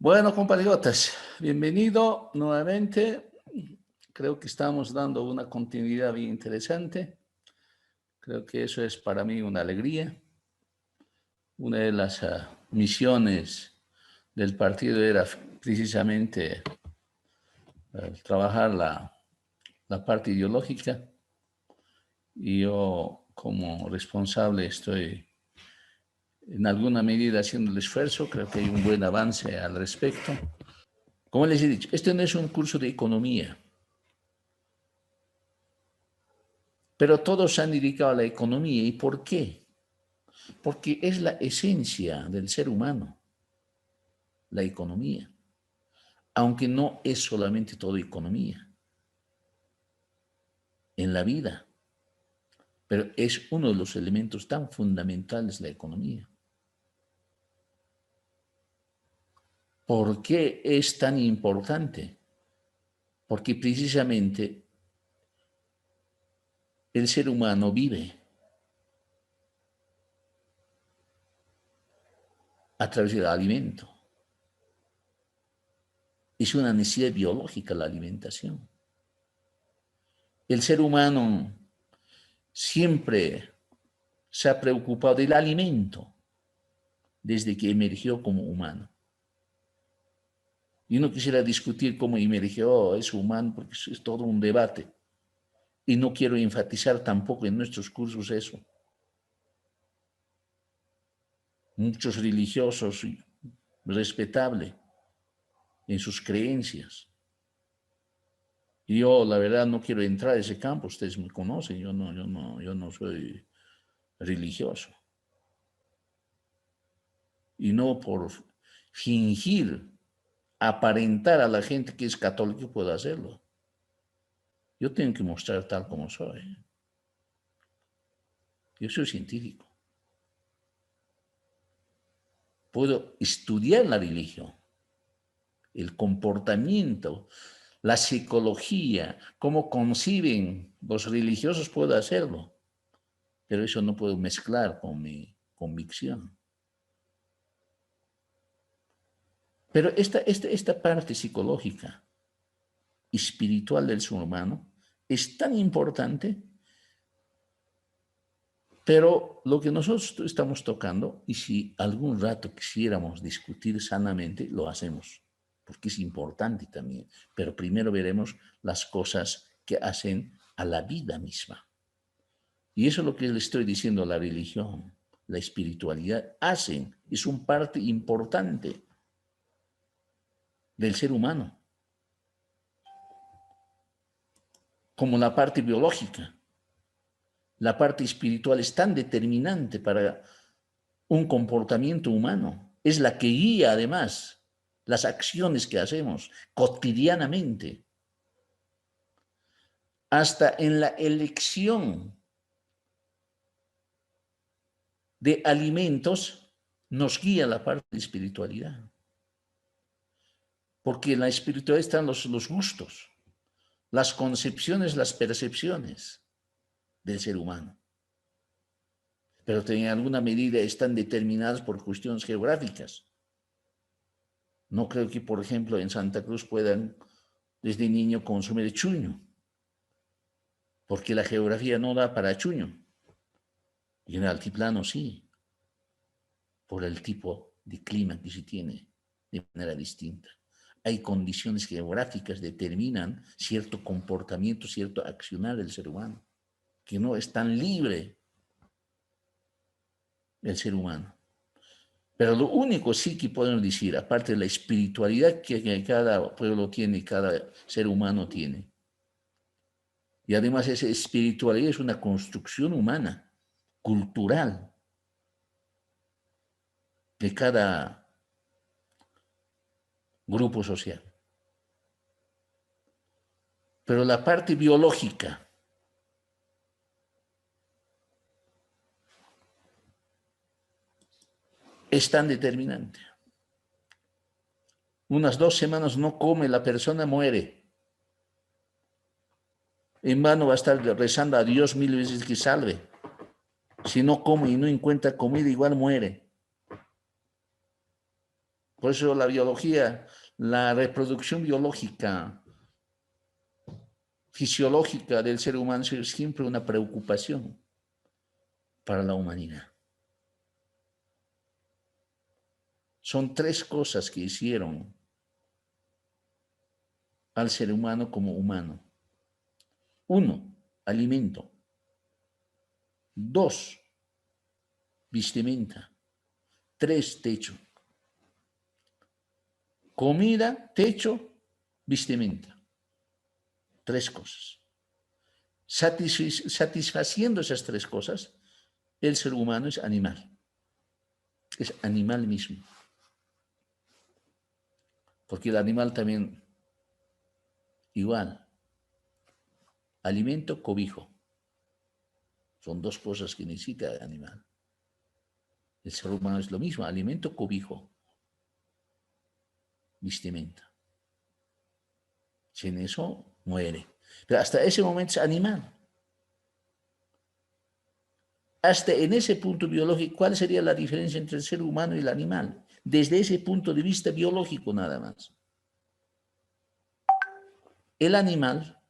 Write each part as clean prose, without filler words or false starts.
Bueno, compatriotas, bienvenido nuevamente. Creo que estamos dando una continuidad bien interesante. Creo que eso es para mí una alegría. Una de las misiones del partido era precisamente trabajar la parte ideológica y yo como responsable estoy en alguna medida haciendo el esfuerzo. Creo que hay un buen avance al respecto. Como les he dicho, este no es un curso de economía. Pero todos se han dedicado a la economía. ¿Y por qué? Porque es la esencia del ser humano, la economía. Aunque no es solamente todo economía en la vida, pero es uno de los elementos tan fundamentales de la economía. ¿Por qué es tan importante? Porque precisamente el ser humano vive a través del alimento. Es una necesidad biológica la alimentación. El ser humano siempre se ha preocupado del alimento desde que emergió como humano. Y no quisiera discutir cómo emergió, es humano, porque es todo un debate. Y no quiero enfatizar tampoco en nuestros cursos eso. Muchos religiosos, respetable en sus creencias. Y yo, la verdad, no quiero entrar a ese campo, ustedes me conocen, yo no soy religioso. Y no por fingir, aparentar a la gente que es católico puedo hacerlo. Yo tengo que mostrar tal como soy. Yo soy científico. Puedo estudiar la religión, el comportamiento, la psicología, cómo conciben los religiosos, puedo hacerlo. Pero eso no puedo mezclar con mi convicción. Pero esta parte psicológica, espiritual del ser humano, es tan importante. Pero lo que nosotros estamos tocando, y si algún rato quisiéramos discutir sanamente, lo hacemos, porque es importante también. Pero primero veremos las cosas que hacen a la vida misma. Y eso es lo que le estoy diciendo, la religión, la espiritualidad, hacen, es un parte importante del ser humano, como la parte biológica. La parte espiritual es tan determinante para un comportamiento humano. Es la que guía, además, las acciones que hacemos cotidianamente. Hasta en la elección de alimentos nos guía la parte de espiritualidad. Porque en la espiritualidad están los gustos, las concepciones, las percepciones del ser humano. Pero en alguna medida están determinadas por cuestiones geográficas. No creo que, por ejemplo, en Santa Cruz puedan desde niño consumir chuño, porque la geografía no da para chuño. Y en el altiplano sí, por el tipo de clima que se tiene de manera distinta. Hay condiciones geográficas que determinan cierto comportamiento, cierto accionar del ser humano, que no es tan libre el ser humano. Pero lo único sí que podemos decir, aparte de la espiritualidad que cada pueblo tiene, cada ser humano tiene, y además esa espiritualidad es una construcción humana, cultural, de cada grupo social. Pero la parte biológica es tan determinante. Unas 2 semanas no come, la persona muere. En vano va a estar rezando a Dios 1000 veces que salve. Si no come y no encuentra comida, igual muere. Por eso la biología, la reproducción biológica, fisiológica del ser humano es siempre una preocupación para la humanidad. Son tres cosas que hicieron al ser humano como humano. Uno, alimento. Dos, vestimenta. Tres, techo. Comida, techo, vestimenta. Tres cosas. Satisfaciendo esas tres cosas, el ser humano es animal. Es animal mismo. Porque el animal también, igual, alimento, cobijo. Son dos cosas que necesita el animal. El ser humano es lo mismo, alimento, cobijo, vestimenta. Sin eso, muere. Pero hasta ese momento es animal. Hasta en ese punto biológico, ¿cuál sería la diferencia entre el ser humano y el animal? Desde ese punto de vista biológico nada más. El animal,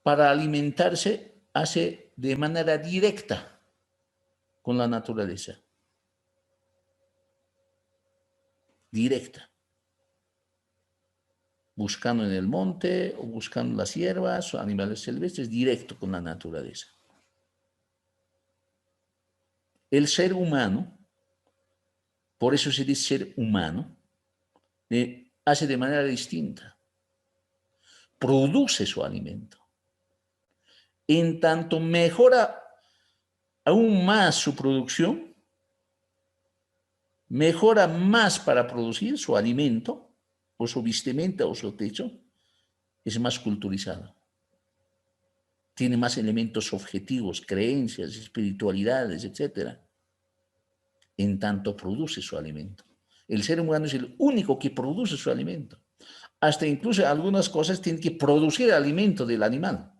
para alimentarse, hace de manera directa con la naturaleza. Directa. Buscando en el monte o buscando las hierbas o animales silvestres, directo con la naturaleza. El ser humano, por eso se dice ser humano, hace de manera distinta. Produce su alimento. En tanto mejora aún más su producción, mejora más para producir su alimento, o su vestimenta o su techo, es más culturizado. Tiene más elementos objetivos, creencias, espiritualidades, etc. En tanto produce su alimento. El ser humano es el único que produce su alimento. Hasta incluso algunas cosas tienen que producir alimento del animal.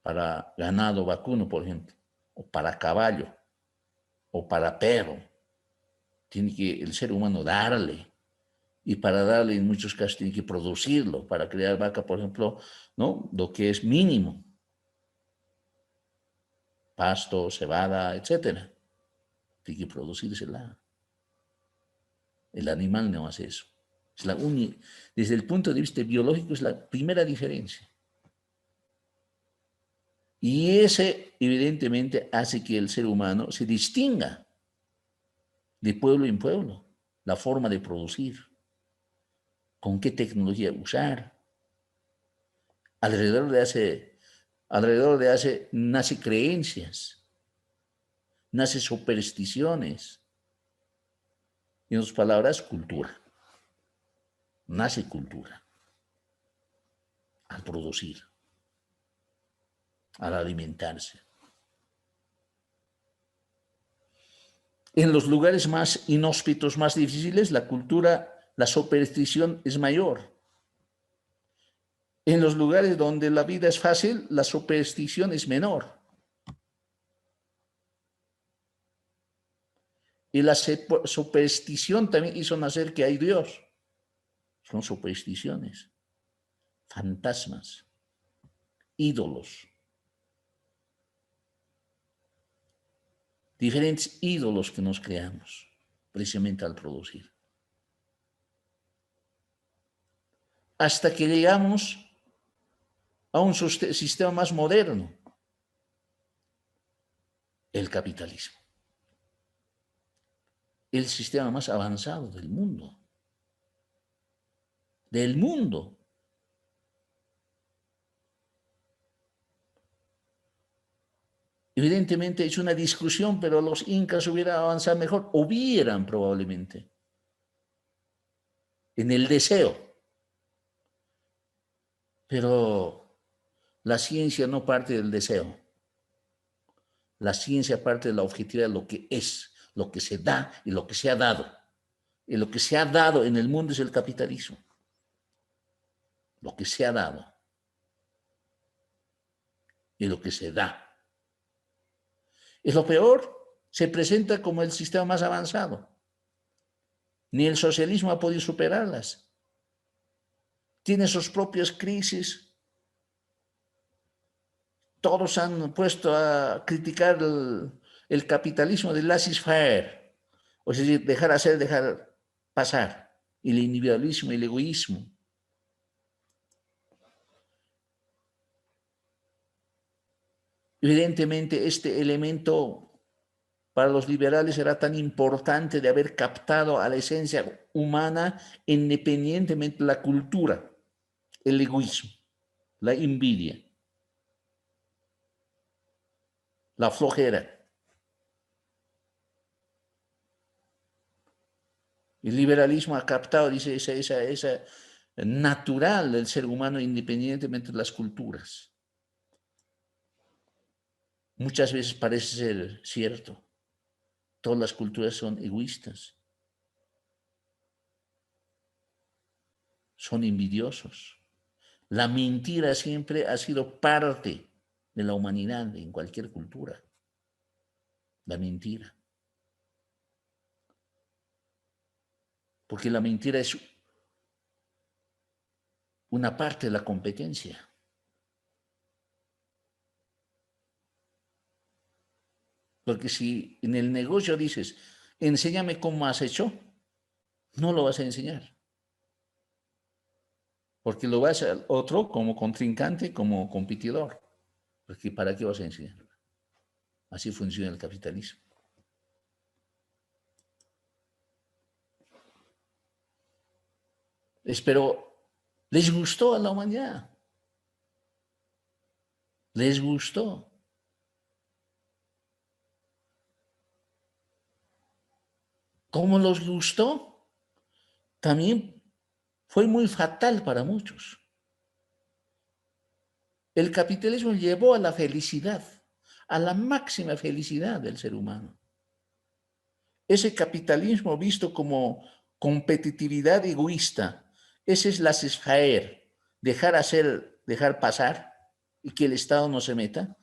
Para ganado vacuno, por ejemplo, o para caballo, o para perro. Tiene que el ser humano darle. Y para darle, en muchos casos, tiene que producirlo. Para crear vaca, por ejemplo, ¿no? Lo que es mínimo. Pasto, cebada, etc. Tiene que producírsela. El animal no hace eso. Es la única, desde el punto de vista biológico, es la primera diferencia. Y ese, evidentemente, hace que el ser humano se distinga de pueblo en pueblo. La forma de producir. Con qué tecnología usar. Alrededor de hace nace creencias, nace supersticiones. En otras palabras, cultura. Nace cultura al producir, al alimentarse. En los lugares más inhóspitos, más difíciles, la cultura, la superstición es mayor. En los lugares donde la vida es fácil, la superstición es menor. Y la superstición también hizo nacer que hay Dios. Son supersticiones, fantasmas, ídolos. Diferentes ídolos que nos creamos, precisamente al producir. Hasta que llegamos a un sistema más moderno, el capitalismo. El sistema más avanzado del mundo. Del mundo. Evidentemente es una discusión, pero los incas hubieran avanzado mejor, hubieran probablemente, en el deseo. Pero la ciencia no parte del deseo. La ciencia parte de la objetividad de lo que es, lo que se da y lo que se ha dado. Y lo que se ha dado en el mundo es el capitalismo. Lo que se ha dado. y lo que se da. Y lo peor, se presenta como el sistema más avanzado. Ni el socialismo ha podido superarlas. Tiene sus propias crisis. Todos han puesto a criticar el capitalismo de laissez-faire, o sea, dejar hacer, dejar pasar, el individualismo, el egoísmo. Evidentemente, este elemento para los liberales era tan importante de haber captado a la esencia humana independientemente de la cultura, el egoísmo, la envidia, la flojera. El liberalismo ha captado, dice, esa natural del ser humano independientemente de las culturas. Muchas veces parece ser cierto. Todas las culturas son egoístas. Son envidiosos. La mentira siempre ha sido parte de la humanidad en cualquier cultura. La mentira. Porque la mentira es una parte de la competencia. Porque si en el negocio dices, enséñame cómo has hecho, no lo vas a enseñar. Porque lo vas al otro como contrincante, como competidor. Porque ¿para qué vas a enseñar? Así funciona el capitalismo. Pero les gustó a la humanidad. Les gustó. ¿Cómo los gustó? También fue muy fatal para muchos. El capitalismo llevó a la felicidad, a la máxima felicidad del ser humano. Ese capitalismo visto como competitividad egoísta, ese es laissez-faire, dejar hacer, dejar pasar y que el Estado no se meta,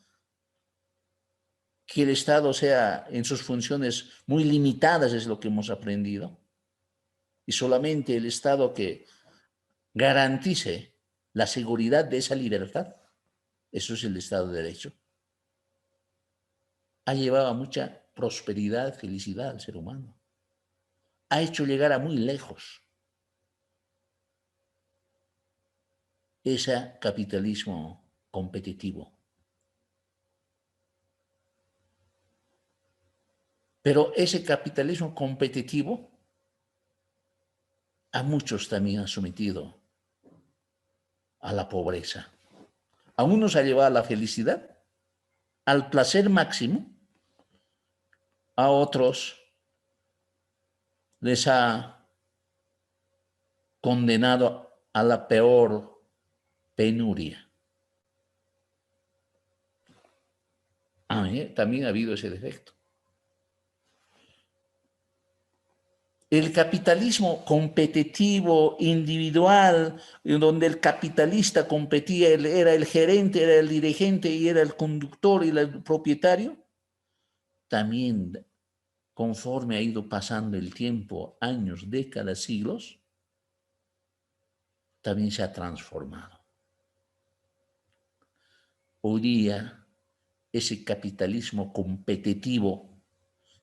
que el Estado sea en sus funciones muy limitadas, es lo que hemos aprendido, y solamente el Estado que garantice la seguridad de esa libertad, eso es el Estado de Derecho, ha llevado a mucha prosperidad, felicidad al ser humano, ha hecho llegar a muy lejos ese capitalismo competitivo. Pero ese capitalismo competitivo a muchos también ha sometido a la pobreza. A unos ha llevado a la felicidad, al placer máximo, a otros les ha condenado a la peor penuria. También ha habido ese defecto. El capitalismo competitivo, individual, en donde el capitalista competía, era el gerente, era el dirigente y era el conductor y el propietario, también conforme ha ido pasando el tiempo, años, décadas, siglos, también se ha transformado. Hoy día, ese capitalismo competitivo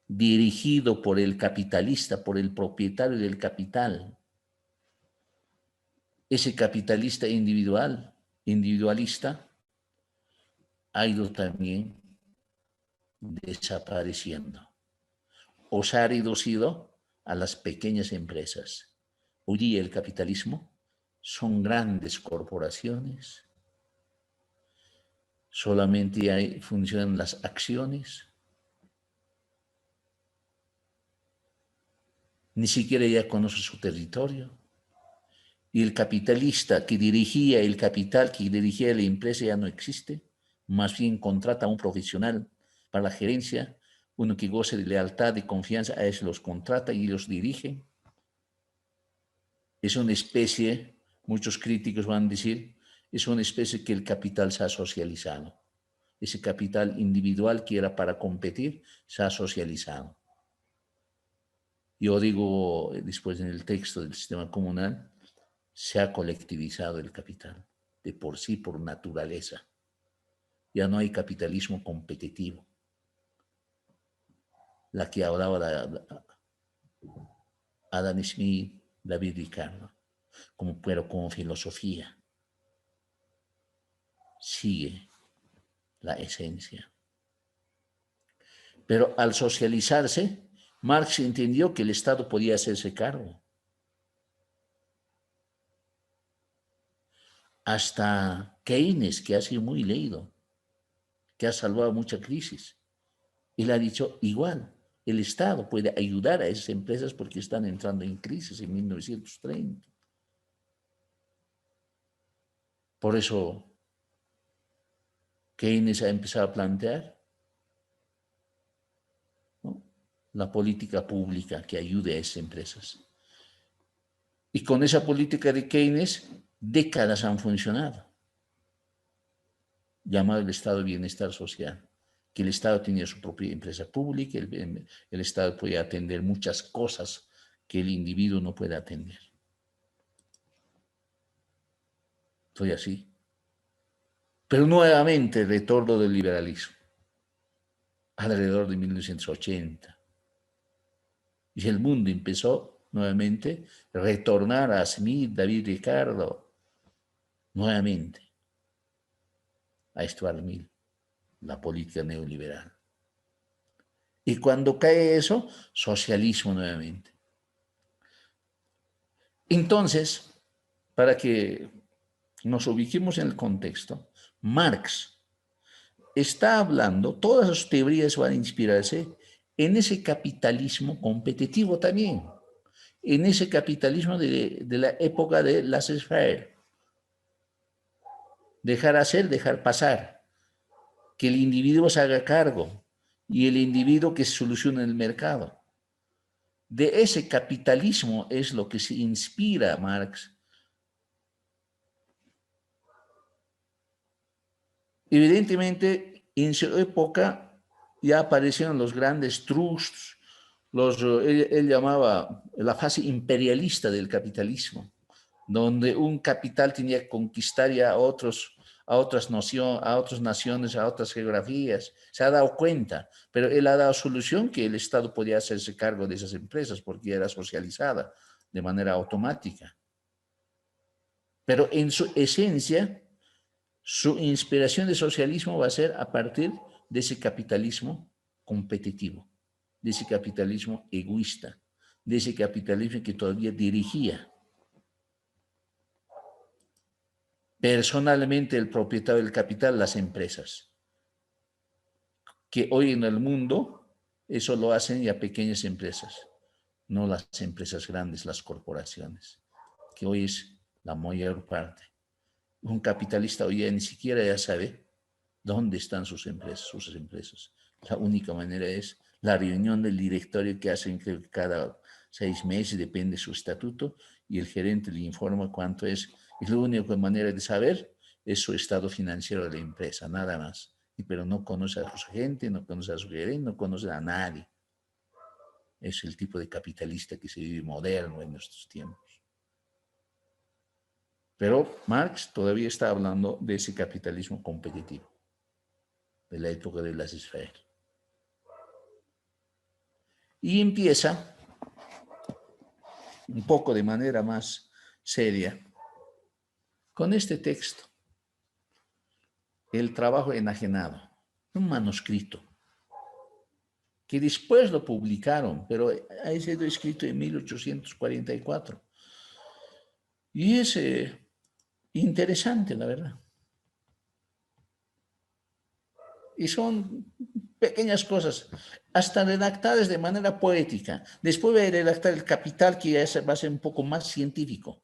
dirigido por el capitalista, por el propietario del capital, ese capitalista individualista, ha ido también desapareciendo o se ha reducido a las pequeñas empresas. Hoy día el capitalismo son grandes corporaciones, solamente funcionan las acciones, ni siquiera ya conoce su territorio. Y el capitalista que dirigía el capital, que dirigía la empresa ya no existe, más bien contrata a un profesional para la gerencia, uno que goce de lealtad y confianza, a ellos los contrata y los dirige. Es una especie, muchos críticos van a decir, es una especie que el capital se ha socializado. ese capital individual que era para competir, se ha socializado. Yo digo, después en el texto del sistema comunal, se ha colectivizado el capital, de por sí, por naturaleza. Ya no hay capitalismo competitivo. La que hablaba Adam Smith, David Ricardo, pero como filosofía, sigue la esencia. Pero al socializarse, Marx entendió que el Estado podía hacerse cargo. Hasta Keynes, que ha sido muy leído, que ha salvado mucha crisis, él ha dicho igual, el Estado puede ayudar a esas empresas porque están entrando en crisis en 1930. Por eso Keynes ha empezado a plantear, ¿no?, la política pública que ayude a esas empresas. Y con esa política de Keynes, décadas han funcionado, llamado el Estado de Bienestar Social, que el Estado tenía su propia empresa pública, el Estado podía atender muchas cosas que el individuo no puede atender. Fue así. Pero nuevamente el retorno del liberalismo, alrededor de 1980. Y el mundo empezó nuevamente a retornar a Smith, David Ricardo, nuevamente a Stuart Mill, la política neoliberal. Y cuando cae eso, socialismo nuevamente. Entonces, para que nos ubiquemos en el contexto, Marx está hablando, todas sus teorías van a inspirarse en ese capitalismo competitivo también, en ese capitalismo de la época de laissez-faire. Dejar hacer, dejar pasar, que el individuo se haga cargo y el individuo que solucione el mercado. De ese capitalismo es lo que se inspira Marx. Evidentemente, en su época ya aparecieron los grandes trusts, él llamaba la fase imperialista del capitalismo, donde un capital tenía que conquistar ya a otras naciones, a otras geografías. Se ha dado cuenta, pero él ha dado solución que el Estado podía hacerse cargo de esas empresas porque era socializada de manera automática. Pero en su esencia, su inspiración de socialismo va a ser a partir de ese capitalismo competitivo, de ese capitalismo egoísta, de ese capitalismo que todavía dirigía personalmente el propietario del capital, las empresas, que hoy en el mundo eso lo hacen ya pequeñas empresas, no las empresas grandes, las corporaciones, que hoy es la mayor parte. Un capitalista hoy ya ni siquiera ya sabe dónde están sus empresas. La única manera es la reunión del directorio que hacen cada 6 meses, depende de su estatuto, y el gerente le informa cuánto es. Y la única manera de saber es su estado financiero de la empresa, nada más. Pero no conoce a su gente, no conoce a su gerente, no conoce a nadie. Es el tipo de capitalista que se vive moderno en nuestros tiempos. Pero Marx todavía está hablando de ese capitalismo competitivo, de la época de las esferas. Y empieza un poco de manera más seria con este texto, El trabajo enajenado, un manuscrito que después lo publicaron, pero ha sido escrito en 1844. Y es interesante, la verdad. Y son pequeñas cosas, hasta redactadas de manera poética. Después voy a redactar el Capital, que ya va a ser un poco más científico,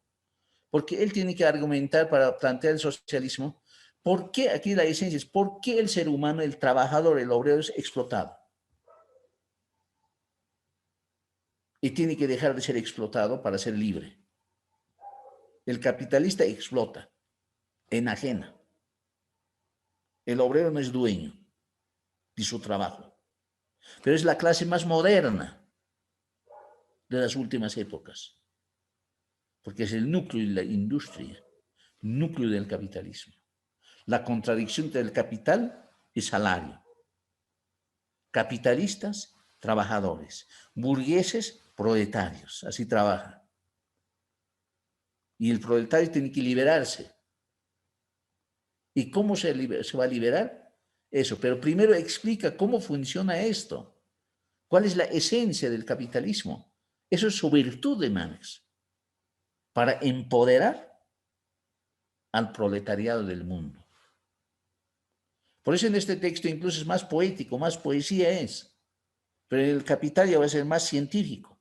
porque él tiene que argumentar para plantear el socialismo. ¿Por qué? Aquí la esencia es, ¿por qué el ser humano, el trabajador, el obrero es explotado? Y tiene que dejar de ser explotado para ser libre. El capitalista explota, enajena. El obrero no es dueño de su trabajo, pero es la clase más moderna de las últimas épocas, porque es el núcleo de la industria, núcleo del capitalismo. La contradicción entre el capital y salario. Capitalistas, trabajadores. Burgueses, proletarios. Así trabaja. Y el proletario tiene que liberarse. ¿Y cómo se va a liberar? Eso, pero primero explica cómo funciona esto. ¿Cuál es la esencia del capitalismo? Eso es su virtud de Marx, para empoderar al proletariado del mundo. Por eso en este texto incluso es más poético, más poesía es, pero el Capital ya va a ser más científico.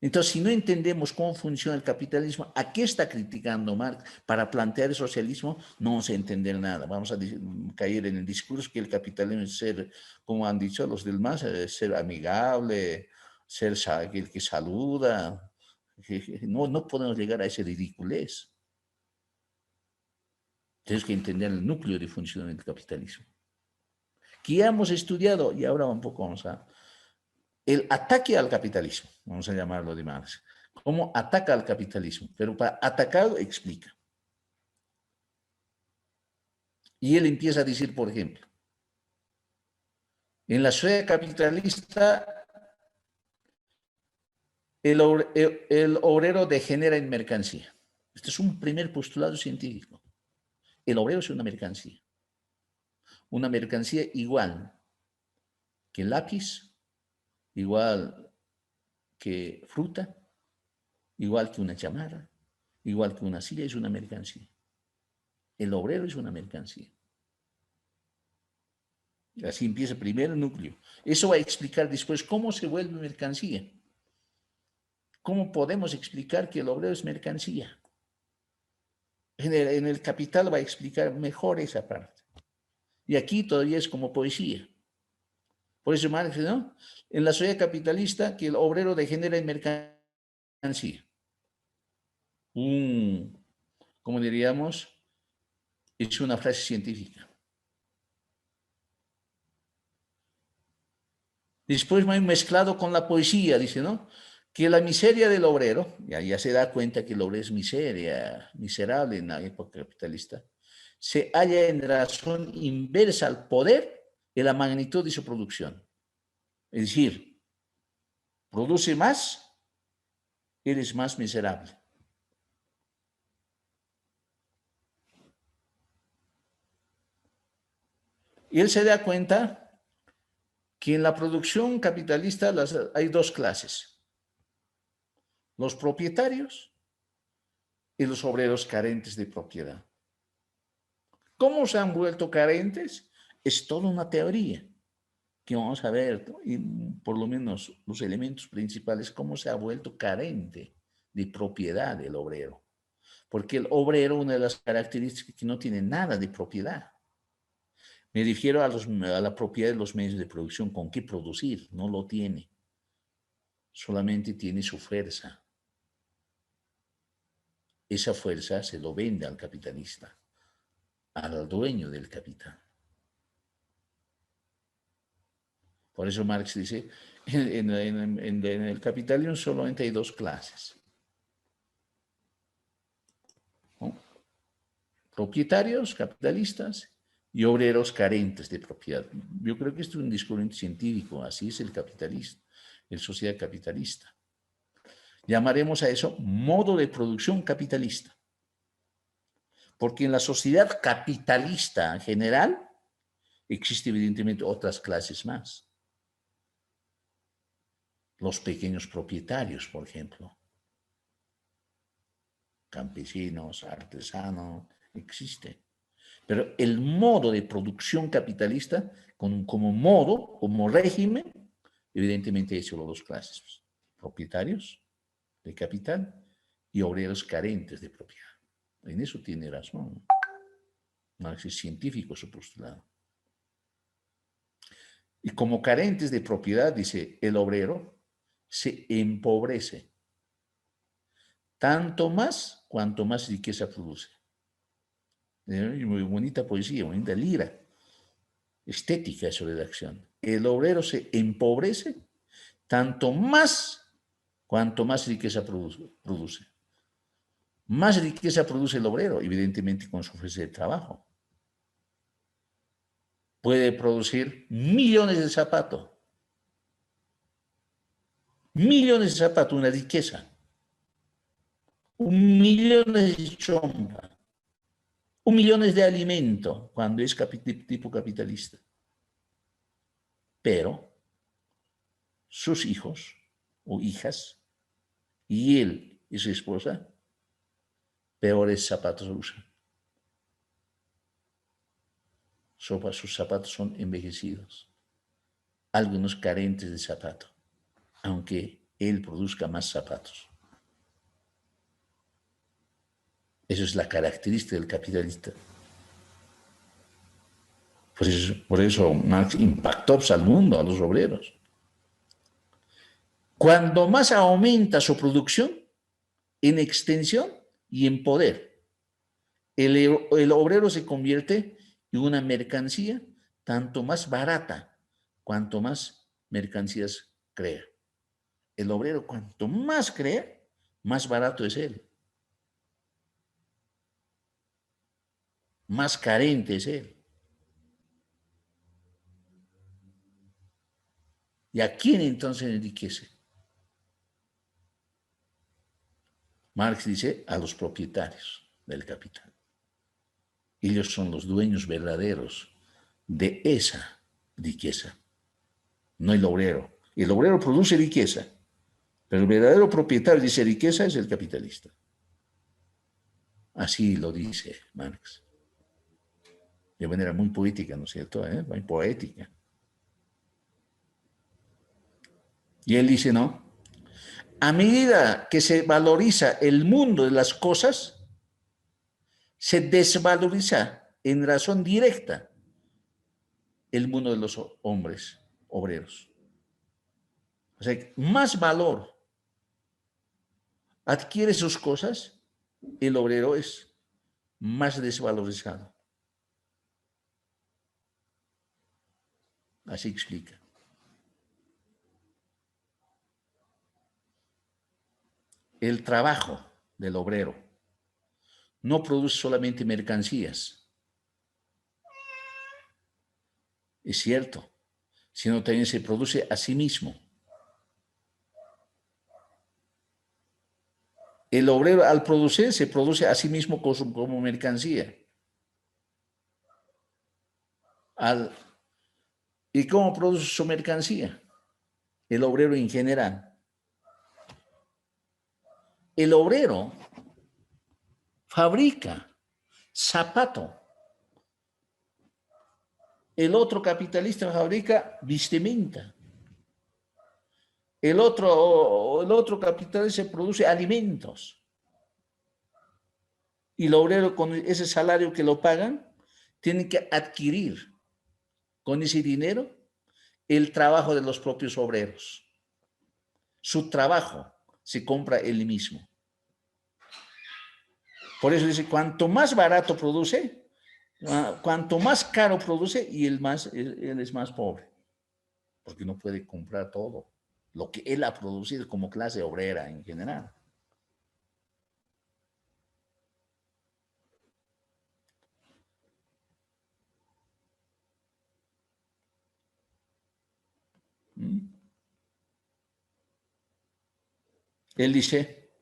Entonces, si no entendemos cómo funciona el capitalismo, ¿a qué está criticando Marx para plantear el socialismo? No vamos a entender nada. Vamos a caer en el discurso que el capitalismo es ser, como han dicho los demás, ser amigable, ser el que saluda. No podemos llegar a ese ridiculez. Tenemos que entender el núcleo de funcionamiento del capitalismo. Que ya hemos estudiado, y ahora un poco vamos a... El ataque al capitalismo, vamos a llamarlo de Marx. ¿Cómo ataca al capitalismo? Pero para atacarlo explica. Y él empieza a decir, por ejemplo, en la sociedad capitalista, el obrero degenera en mercancía. Este es un primer postulado científico. El obrero es una mercancía. Una mercancía igual que el lápiz, igual que fruta, igual que una chamarra, igual que una silla, es una mercancía. El obrero es una mercancía. Así empieza primero el núcleo. Eso va a explicar después cómo se vuelve mercancía. ¿Cómo podemos explicar que el obrero es mercancía? En el Capital va a explicar mejor esa parte. Y aquí todavía es como poesía. Por eso Marx, ¿no? En la sociedad capitalista, que el obrero degenera en mercancía. Como diríamos, es una frase científica. Después me he mezclado con la poesía, dice, ¿no? Que la miseria del obrero, ya se da cuenta que el obrero es miseria, miserable en la época capitalista, se halla en razón inversa al poder y la magnitud de su producción. Es decir, produce más, eres más miserable. Y él se da cuenta que en la producción capitalista hay dos clases, los propietarios y los obreros carentes de propiedad. ¿Cómo se han vuelto carentes? Es toda una teoría que vamos a ver, y por lo menos los elementos principales, cómo se ha vuelto carente de propiedad el obrero. Porque el obrero, una de las características es que no tiene nada de propiedad. Me refiero a la propiedad de los medios de producción, con qué producir, no lo tiene. Solamente tiene su fuerza. Esa fuerza se lo vende al capitalista, al dueño del capital. Por eso Marx dice, en el capitalismo solamente hay dos clases, ¿no? Propietarios, capitalistas, y obreros carentes de propiedad. Yo creo que esto es un descubrimiento científico, así es el capitalismo, la sociedad capitalista. Llamaremos a eso modo de producción capitalista. Porque en la sociedad capitalista en general existen evidentemente otras clases más. Los pequeños propietarios, por ejemplo. Campesinos, artesanos, existen. Pero el modo de producción capitalista, como modo, como régimen, evidentemente hay solo dos clases. Propietarios de capital y obreros carentes de propiedad. En eso tiene razón. Marx es científico su postulado. Y como carentes de propiedad, dice el obrero, se empobrece. Tanto más cuanto más riqueza produce. Muy bonita poesía, bonita lira, estética de su redacción. El obrero se empobrece tanto más cuanto más riqueza produce. Más riqueza produce el obrero, evidentemente con su fuerza de trabajo. Puede producir millones de zapatos, una riqueza, un millón de chompa, un millón de alimento cuando es tipo capitalista. Pero sus hijos o hijas y él y su esposa peores zapatos usan. Sus zapatos son envejecidos, algunos carentes de zapato, aunque él produzca más zapatos. Eso es la característica del capitalista. Por eso Marx impactó al mundo, a los obreros. Cuando más aumenta su producción en extensión y en poder, el obrero se convierte en una mercancía tanto más barata cuanto más mercancías crea. El obrero cuanto más crea, más barato es él. Más carente es él. ¿Y a quién entonces enriquece? Marx dice a los propietarios del capital. Ellos son los dueños verdaderos de esa riqueza, no el obrero. El obrero produce riqueza, pero el verdadero propietario de esa riqueza es el capitalista. Así lo dice Marx. De manera muy poética, ¿no es cierto? Muy poética. Y él dice, ¿no? A medida que se valoriza el mundo de las cosas, se desvaloriza en razón directa el mundo de los hombres obreros. O sea, más valor adquiere sus cosas, el obrero es más desvalorizado. Así explica. El trabajo del obrero no produce solamente mercancías, es cierto, sino también se produce a sí mismo. El obrero al producir se produce a sí mismo como mercancía. ¿Y cómo produce su mercancía? El obrero en general. El obrero fabrica zapato. El otro capitalista fabrica vestimenta. El otro capitalista produce alimentos. Y el obrero con ese salario que lo pagan, tiene que adquirir con ese dinero el trabajo de los propios obreros. Su trabajo se compra él mismo. Por eso dice, cuanto más barato produce, cuanto más caro produce, y él es más pobre, porque no puede comprar todo lo que él ha producido como clase obrera en general. Él dice,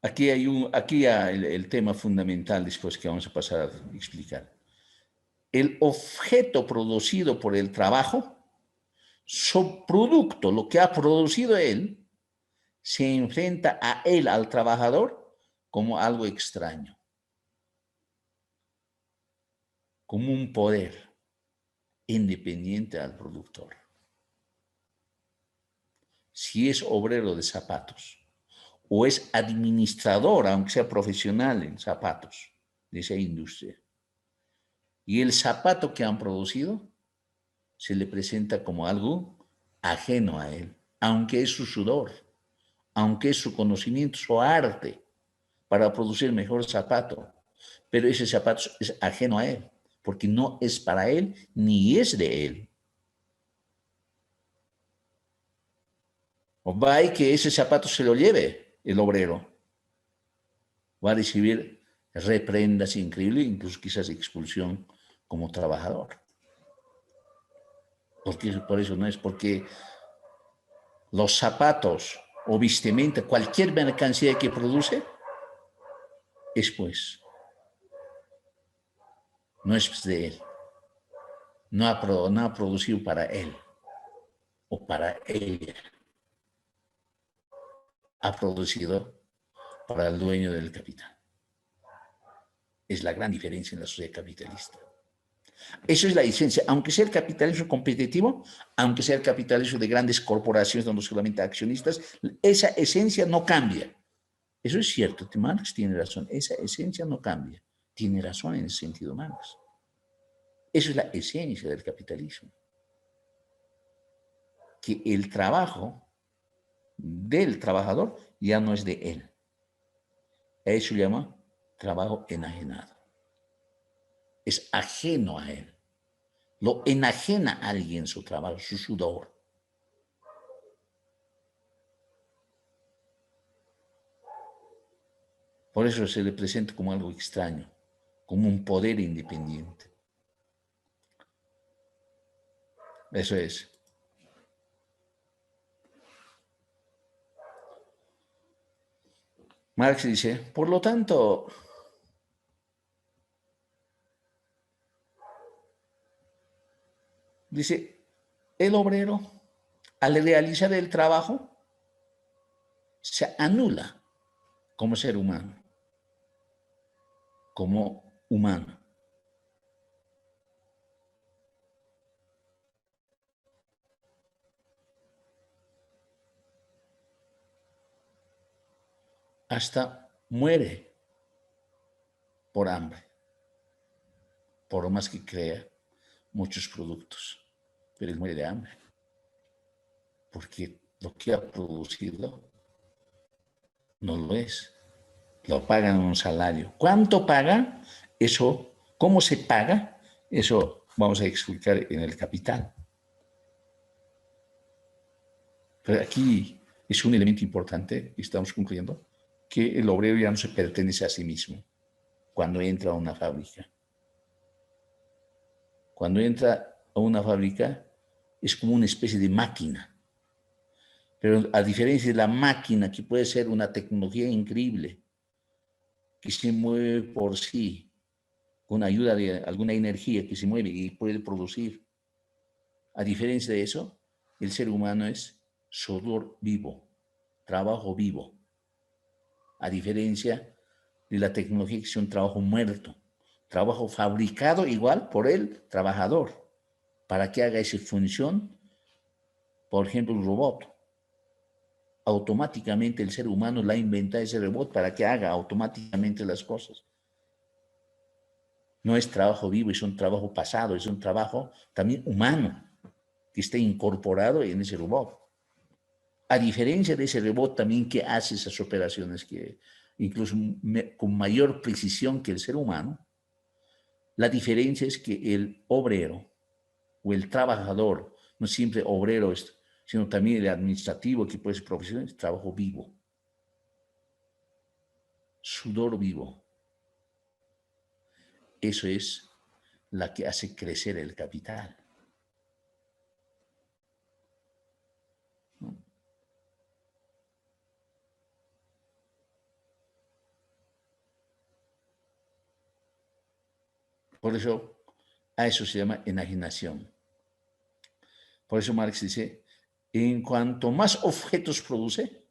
aquí hay el tema fundamental después que vamos a pasar a explicar. El objeto producido por el trabajo, su producto, lo que ha producido él, se enfrenta a él, al trabajador, como algo extraño, como un poder independiente al productor. Si es obrero de zapatos o es administrador, aunque sea profesional en zapatos de esa industria, y el zapato que han producido se le presenta como algo ajeno a él, aunque es su sudor, aunque es su conocimiento, su arte para producir mejor zapato, pero ese zapato es ajeno a él, porque no es para él ni es de él. O va y que ese zapato se lo lleve el obrero. Va a recibir reprendas increíbles, incluso quizás expulsión como trabajador. Porque, por eso no es porque los zapatos o vestimenta, cualquier mercancía que produce, es pues, no es de él. No ha producido para él o para ella. Ha producido para el dueño del capital. Es la gran diferencia en la sociedad capitalista. Eso es la esencia, aunque sea el capitalismo competitivo, aunque sea el capitalismo de grandes corporaciones donde solamente accionistas, esa esencia no cambia. Eso es cierto, Marx tiene razón, esa esencia no cambia. Tiene razón en ese sentido Marx. Eso es la esencia del capitalismo. Que el trabajo del trabajador ya no es de él. Eso se llama trabajo enajenado. Es ajeno a él. Lo enajena a alguien su trabajo, su sudor. Por eso se le presenta como algo extraño, como un poder independiente. Eso es. Marx dice, por lo tanto, dice, el obrero, al realizar el trabajo, se anula como ser humano, como humano. Hasta muere por hambre, por más que crea muchos productos, pero él muere de hambre, porque lo que ha producido no lo es. Lo pagan un salario. ¿Cuánto paga? Eso, ¿cómo se paga? Eso vamos a explicar en el capital. Pero aquí es un elemento importante, y estamos concluyendo, que el obrero ya no se pertenece a sí mismo cuando entra a una fábrica. Cuando entra a una fábrica es como una especie de máquina. Pero a diferencia de la máquina, que puede ser una tecnología increíble, que se mueve por sí, con ayuda de alguna energía que se mueve y puede producir. A diferencia de eso, el ser humano es sudor vivo, trabajo vivo. A diferencia de la tecnología que es un trabajo muerto, trabajo fabricado igual por el trabajador, para que haga esa función, por ejemplo, un robot. Automáticamente el ser humano la inventa ese robot para que haga automáticamente las cosas. No es trabajo vivo, es un trabajo pasado, es un trabajo también humano que está incorporado en ese robot. A diferencia de ese robot también que hace esas operaciones que incluso con mayor precisión que el ser humano, la diferencia es que el obrero o el trabajador, no siempre obrero, sino también el administrativo, que puede ser profesional, es trabajo vivo, sudor vivo. Eso es la que hace crecer el capital. Por eso a eso se llama enajenación. Por eso Marx dice, en cuanto más objetos produce,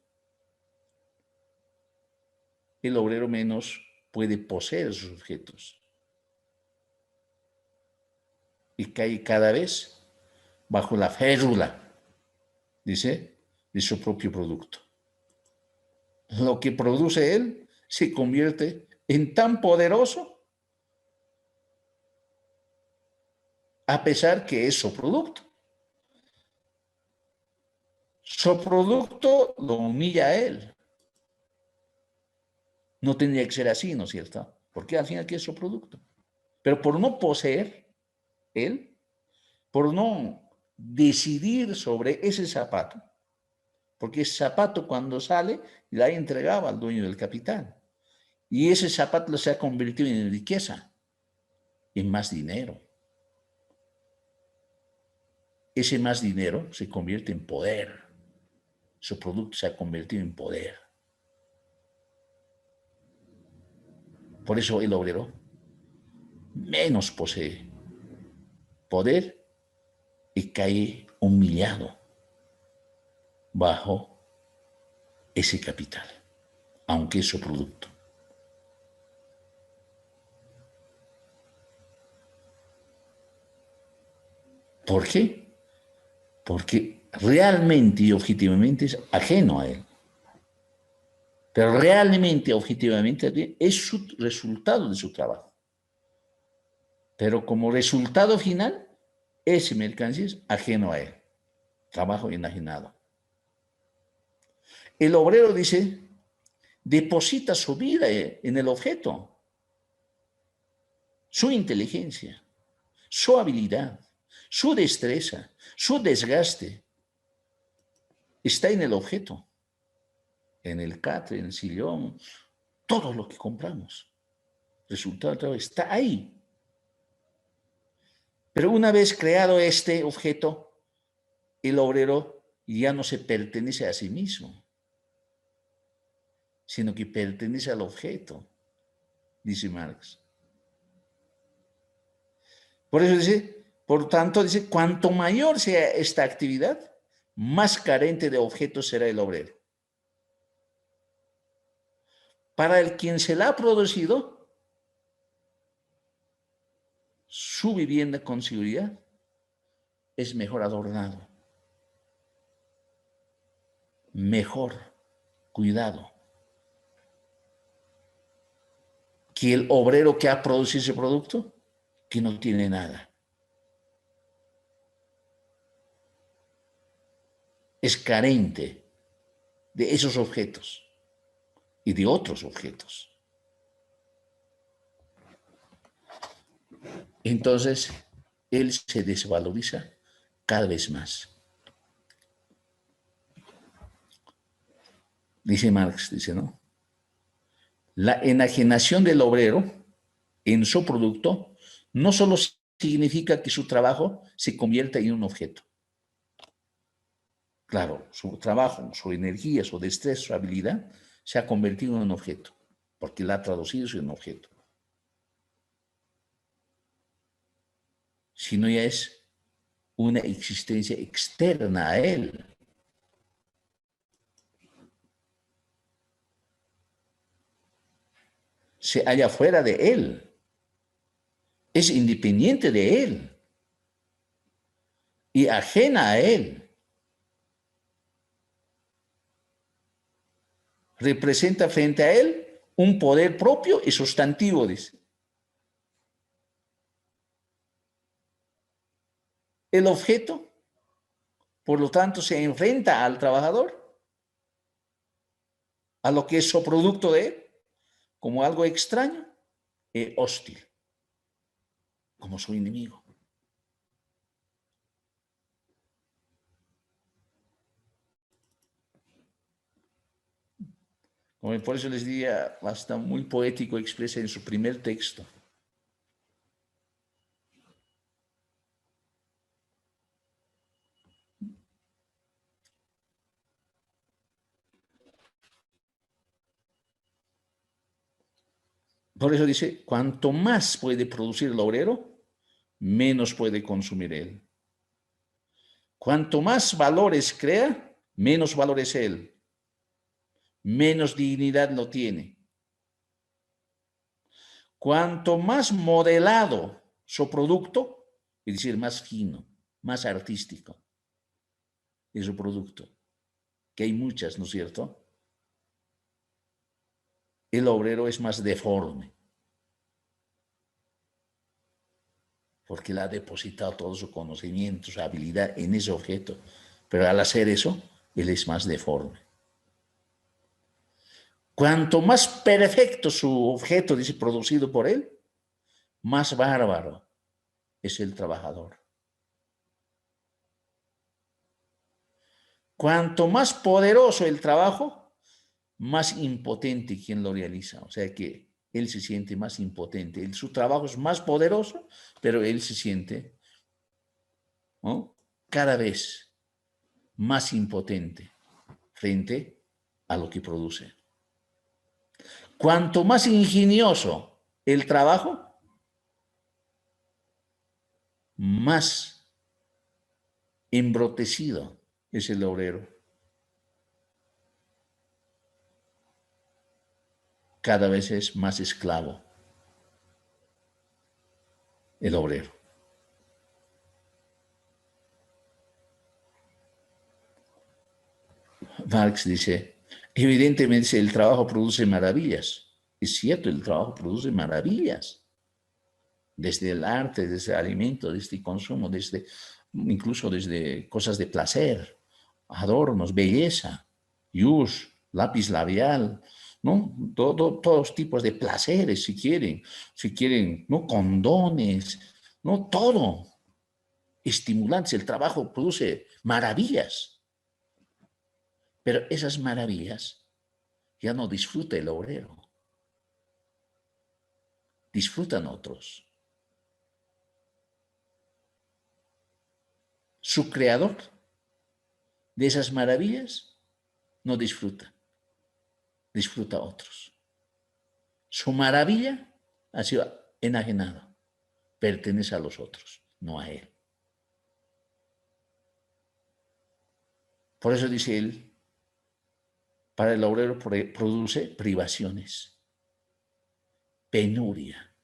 el obrero menos puede poseer esos objetos. Y cae cada vez bajo la férula, dice, de su propio producto. Lo que produce él se convierte en tan poderoso a pesar que es su producto. Su producto lo humilla a él. No tendría que ser así, ¿no es cierto? porque al final es su producto. Pero por no poseer él, por no decidir sobre ese zapato, porque ese zapato cuando sale la entregaba al dueño del capital. Y ese zapato se ha convertido en riqueza, en más dinero. Ese más dinero se convierte en poder. Su producto se ha convertido en poder. Por eso el obrero menos posee poder y cae humillado bajo ese capital, aunque es su producto. ¿Por qué? Porque realmente y objetivamente es ajeno a él. Pero realmente, objetivamente, es su resultado de su trabajo. Pero como resultado final, ese mercancía es ajeno a él. Trabajo enajenado. El obrero dice, deposita su vida en el objeto, su inteligencia, su habilidad, su destreza, su desgaste, está en el objeto, en el catre, en el sillón, todo lo que compramos. Resultado del trabajo está ahí. Pero una vez creado este objeto, el obrero ya no se pertenece a sí mismo, sino que pertenece al objeto, dice Marx. Por eso dice, por tanto, dice, cuanto mayor sea esta actividad, más carente de objetos será el obrero. Para el quien se la ha producido, su vivienda con seguridad es mejor adornado, mejor cuidado que el obrero que ha producido ese producto, que no tiene nada. Es carente de esos objetos y de otros objetos. Entonces, él se desvaloriza cada vez más. Dice Marx, dice, ¿no? La enajenación del obrero en su producto no solo significa que su trabajo se convierta en un objeto. Claro, su trabajo, su energía, su destreza, su habilidad se ha convertido en un objeto, porque la ha traducido en un objeto. Sino ya es una existencia externa a él. Se halla fuera de él. Es independiente de él y ajena a él. Representa frente a él un poder propio y sustantivo, dice. El objeto, por lo tanto, se enfrenta al trabajador, a lo que es su producto de él, como algo extraño e hostil, como su enemigo. Como por eso les diría, hasta muy poético expresa en su primer texto. Por eso dice, cuanto más puede producir el obrero, menos puede consumir él. Cuanto más valores crea, menos valores él. Menos dignidad lo tiene. Cuanto más modelado su producto, es decir, más fino, más artístico, es su producto, que hay muchas, ¿no es cierto? El obrero es más deforme, porque le ha depositado todo su conocimiento, su habilidad en ese objeto, pero al hacer eso, él es más deforme. Cuanto más perfecto su objeto, dice, producido por él, más bárbaro es el trabajador. Cuanto más poderoso el trabajo, más impotente quien lo realiza. O sea que él se siente más impotente. Su trabajo es más poderoso, pero él se siente, ¿no?, cada vez más impotente frente a lo que produce. Cuanto más ingenioso el trabajo, más embrotecido es el obrero. Cada vez es más esclavo el obrero. Marx dice, evidentemente el trabajo produce maravillas. Es cierto, el trabajo produce maravillas. Desde el arte, desde el alimento, desde el consumo, incluso desde cosas de placer, adornos, belleza, yus, lápiz labial, ¿no? Todos tipos de placeres, si quieren, ¿no?, condones, ¿no? Todo. Estimulantes, el trabajo produce maravillas. Pero esas maravillas ya no disfruta el obrero, disfrutan otros. Su creador de esas maravillas no disfruta, disfruta a otros. Su maravilla ha sido enajenada, pertenece a los otros, no a él. Por eso dice él, para el obrero produce privaciones, penuria.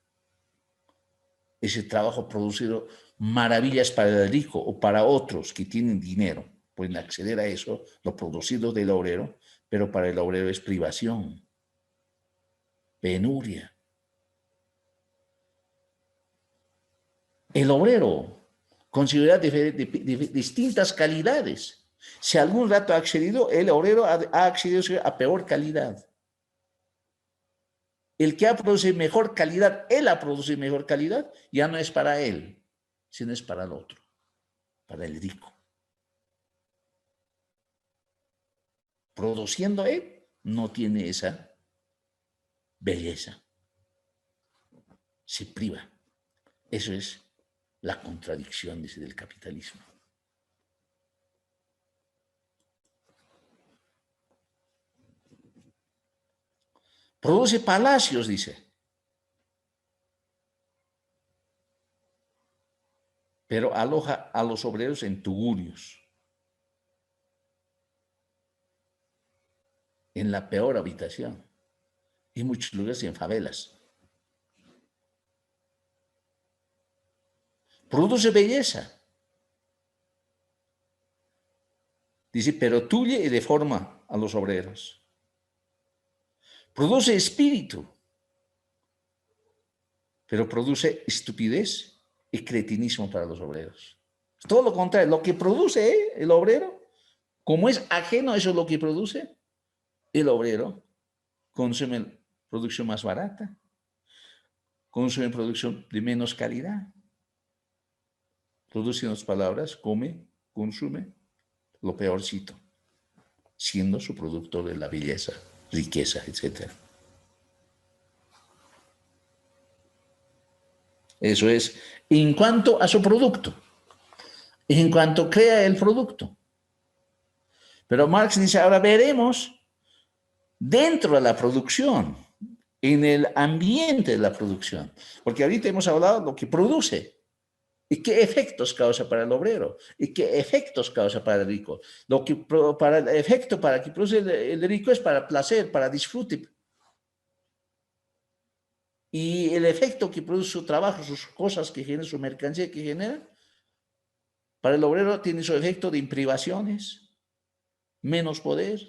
Ese trabajo producido maravillas para el rico o para otros que tienen dinero. Pueden acceder a eso, lo producido del obrero, pero para el obrero es privación, penuria. El obrero considera distintas calidades. Si algún rato ha accedido, el obrero ha accedido a peor calidad. El que ha producido mejor calidad, él ha producido mejor calidad, ya no es para él, sino es para el otro, para el rico. Produciendo él, no tiene esa belleza. Se priva. Eso es la contradicción, dice, del capitalismo. Produce palacios, dice. Pero aloja a los obreros en tugurios, en la peor habitación, y en muchos lugares en favelas. Produce belleza. Dice, pero tuye y deforma a los obreros. Produce espíritu, pero produce estupidez y cretinismo para los obreros. Todo lo contrario, lo que produce el obrero, como es ajeno a eso lo que produce, el obrero consume producción más barata, consume producción de menos calidad. Produce, en otras palabras, come, consume lo peorcito, siendo su producto de la belleza, riqueza, etc. Eso es en cuanto a su producto, en cuanto crea el producto. Pero Marx dice, ahora veremos dentro de la producción, en el ambiente de la producción, porque ahorita hemos hablado de lo que produce, y qué efectos causa para el obrero, y qué efectos causa para el rico. Para el efecto para que produce el rico es para placer, para disfrute. Y el efecto que produce su trabajo, sus cosas que genera, su mercancía que genera, para el obrero tiene su efecto de privaciones, menos poder,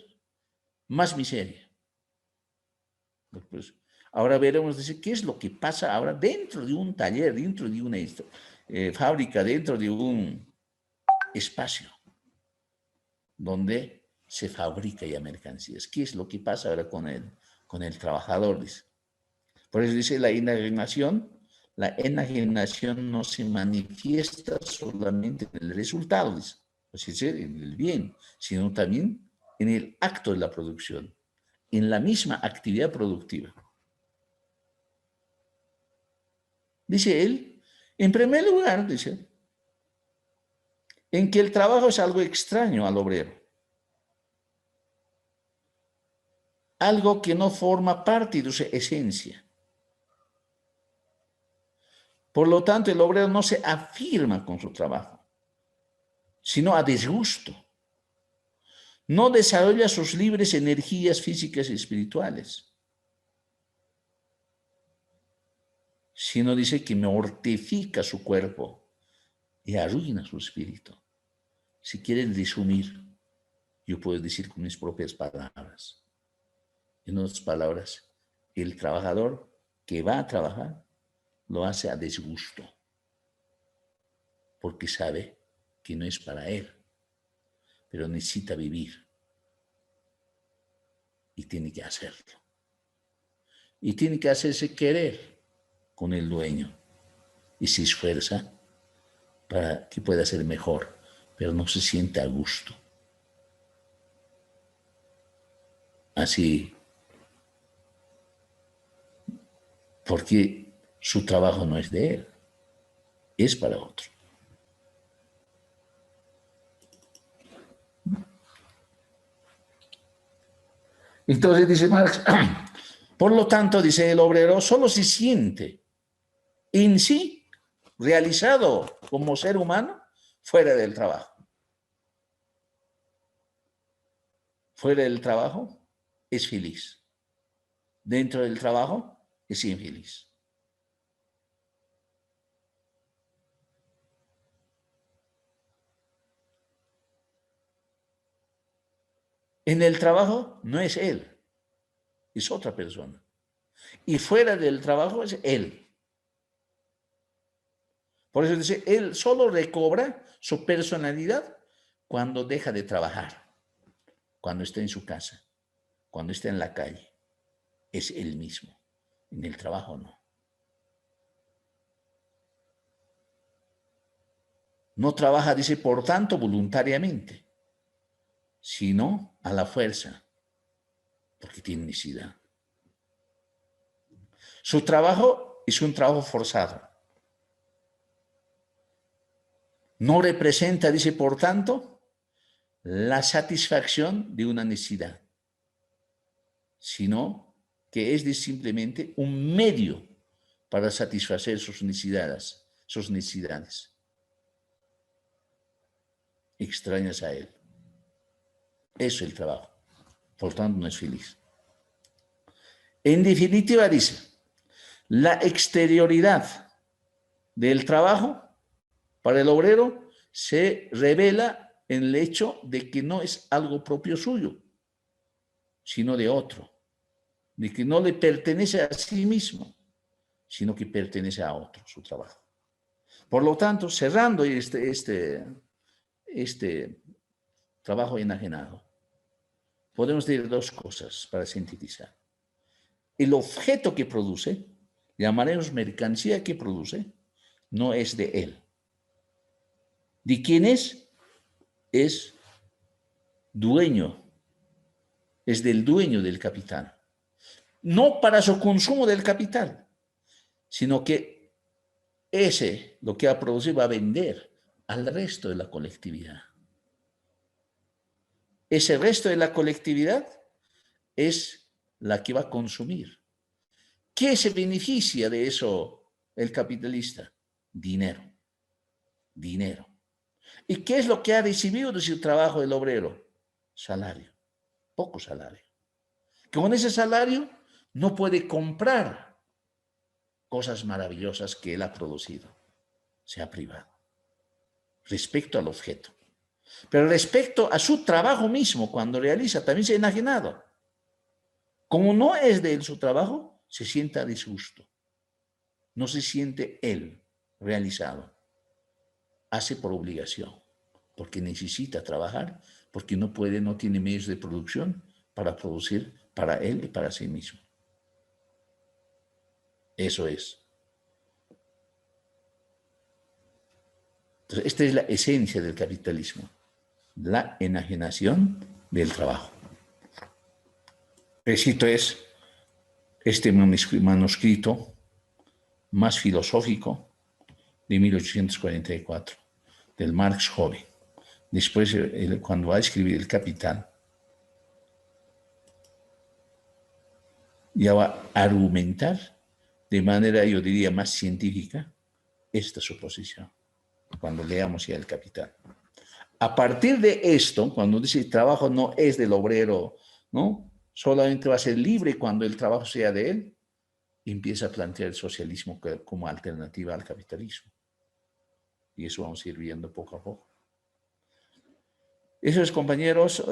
más miseria. Pues, ahora veremos, dice, qué es lo que pasa ahora dentro de un taller, dentro de una fábrica, dentro de un espacio donde se fabrica ya mercancías. ¿Qué es lo que pasa ahora con el trabajador? Dice. Por eso dice la enajenación no se manifiesta solamente en el resultado, dice, es decir, en el bien, sino también en el acto de la producción, en la misma actividad productiva. Dice él, en primer lugar, dice, en que el trabajo es algo extraño al obrero, algo que no forma parte de su esencia. Por lo tanto, el obrero no se afirma con su trabajo, sino a disgusto. No desarrolla sus libres energías físicas y espirituales, sino dice que mortifica su cuerpo y arruina su espíritu. Si quieren resumir, yo puedo decir con mis propias palabras. En otras palabras, el trabajador que va a trabajar lo hace a disgusto, porque sabe que no es para él, pero necesita vivir y tiene que hacerlo. Y tiene que hacerse querer con el dueño y se esfuerza para que pueda ser mejor, pero no se siente a gusto. Así, porque su trabajo no es de él, es para otro. Entonces dice Marx, por lo tanto, dice el obrero, solo se siente en sí realizado como ser humano fuera del trabajo. Fuera del trabajo es feliz. Dentro del trabajo es infeliz. En el trabajo no es él, es otra persona. Y fuera del trabajo es él. Por eso dice, él solo recobra su personalidad cuando deja de trabajar, cuando está en su casa, cuando está en la calle. Es él mismo. En el trabajo no. No trabaja, dice, por tanto, voluntariamente, sino a la fuerza, porque tiene necesidad. Su trabajo es un trabajo forzado. No representa, dice, por tanto, la satisfacción de una necesidad, sino que es simplemente un medio para satisfacer sus necesidades extrañas a él. Eso es el trabajo. Por tanto, no es feliz. En definitiva, dice, la exterioridad del trabajo para el obrero se revela en el hecho de que no es algo propio suyo, sino de otro, de que no le pertenece a sí mismo, sino que pertenece a otro, su trabajo. Por lo tanto, cerrando este trabajo enajenado, podemos decir dos cosas para sintetizar. El objeto que produce, llamaremos mercancía que produce, no es de él. ¿De quién es? Es dueño, es del dueño del capital. No para su consumo del capital, sino que lo que ha producido, va a vender al resto de la colectividad. Ese resto de la colectividad es la que va a consumir. ¿Qué se beneficia de eso el capitalista? Dinero. Dinero. ¿Y qué es lo que ha recibido de su trabajo el obrero? Salario. Poco salario. Con ese salario no puede comprar cosas maravillosas que él ha producido. Se ha privado. Respecto al objeto. Pero respecto a su trabajo mismo, cuando realiza, también se ha enajenado. Como no es de él su trabajo, se siente a disgusto. No se siente él realizado. Hace por obligación, porque necesita trabajar porque no puede, no tiene medios de producción para producir para él y para sí mismo. Eso es. Entonces, esta es la esencia del capitalismo, la enajenación del trabajo. Éxito es este manuscrito más filosófico de 1844, del Marx joven. Después, cuando va a escribir El Capital, ya va a argumentar de manera, yo diría, más científica esta suposición, cuando leamos ya El Capital. A partir de esto, cuando dice trabajo no es del obrero, ¿no? Solamente va a ser libre cuando el trabajo sea de él, empieza a plantear el socialismo como alternativa al capitalismo. Y eso vamos a ir viendo poco a poco. Eso es, compañeros,